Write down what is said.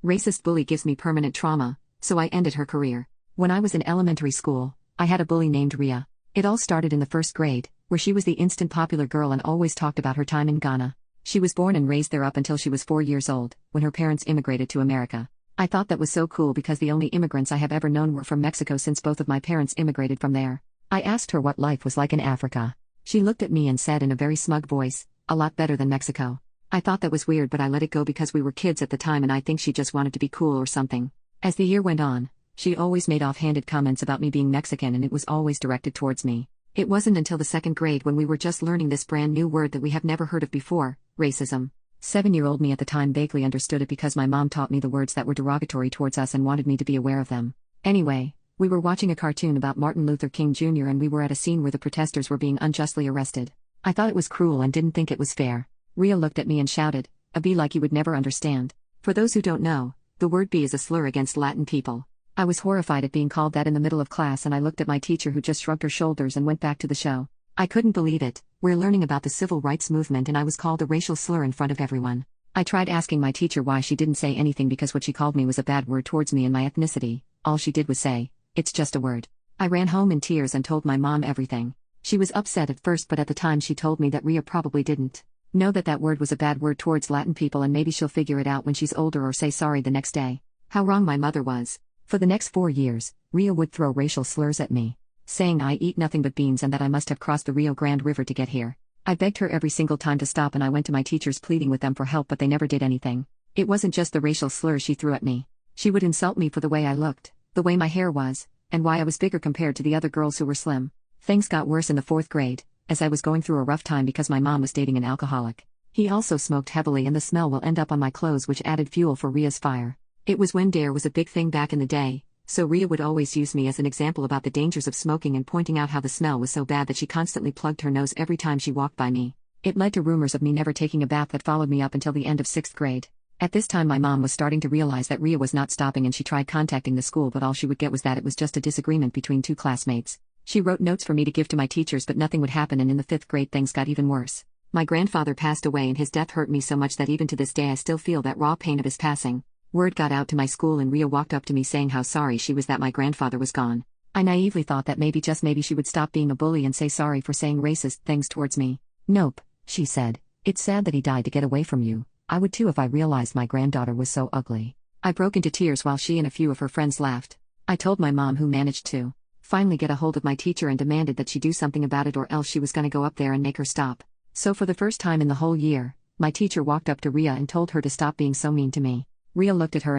Racist bully gives me permanent trauma, so I ended her career. When I was in elementary school, I had a bully named Ria. It all started in the first grade, where she was the instant popular girl and always talked about her time in Ghana. She was born and raised there up until she was 4 years old, when her parents immigrated to America. I thought that was so cool because the only immigrants I have ever known were from Mexico since both of my parents immigrated from there. I asked her what life was like in Africa. She looked at me and said in a very smug voice, "A lot better than Mexico." I thought that was weird, but I let it go because we were kids at the time and I think she just wanted to be cool or something. As the year went on, she always made offhanded comments about me being Mexican and it was always directed towards me. It wasn't until the second grade when we were just learning this brand new word that we have never heard of before, racism. 7-year-old me at the time vaguely understood it because my mom taught me the words that were derogatory towards us and wanted me to be aware of them. Anyway, we were watching a cartoon about Martin Luther King Jr. and we were at a scene where the protesters were being unjustly arrested. I thought it was cruel and didn't think it was fair. Ria looked at me and shouted, "A B like you would never understand." For those who don't know, the word B is a slur against Latin people. I was horrified at being called that in the middle of class and I looked at my teacher who just shrugged her shoulders and went back to the show. I couldn't believe it. We're learning about the civil rights movement and I was called a racial slur in front of everyone. I tried asking my teacher why she didn't say anything because what she called me was a bad word towards me and my ethnicity. All she did was say, "It's just a word." I ran home in tears and told my mom everything. She was upset at first, but at the time she told me that Ria probably didn't know that that word was a bad word towards Latin people and maybe she'll figure it out when she's older or say sorry the next day. How wrong my mother was. For the next 4 years, Ria would throw racial slurs at me, saying I eat nothing but beans and that I must have crossed the Rio Grande River to get here. I begged her every single time to stop and I went to my teachers pleading with them for help, but they never did anything. It wasn't just the racial slurs she threw at me. She would insult me for the way I looked, the way my hair was, and why I was bigger compared to the other girls who were slim. Things got worse in the 4th grade, as I was going through a rough time because my mom was dating an alcoholic. He also smoked heavily and the smell will end up on my clothes, which added fuel for Ria's fire. It was when dare was a big thing back in the day. So Ria would always use me as an example about the dangers of smoking and pointing out how the smell was so bad that she constantly plugged her nose every time she walked by me. It led to rumors of me never taking a bath that followed me up until the end of 6th grade. At this time my mom was starting to realize that Ria was not stopping and she tried contacting the school, but all she would get was that it was just a disagreement between 2 classmates. She wrote notes for me to give to my teachers, but nothing would happen, and in the 5th grade things got even worse. My grandfather passed away and his death hurt me so much that even to this day I still feel that raw pain of his passing. Word got out to my school and Ria walked up to me saying how sorry she was that my grandfather was gone. I naively thought that maybe, just maybe, she would stop being a bully and say sorry for saying racist things towards me. "Nope," she said. "It's sad that he died to get away from you. I would too if I realized my granddaughter was so ugly." I broke into tears while she and a few of her friends laughed. I told my mom, who managed to finally get a hold of my teacher and demanded that she do something about it or else she was gonna go up there and make her stop. So for the first time in the whole year, my teacher walked up to Ria and told her to stop being so mean to me. Ria looked at her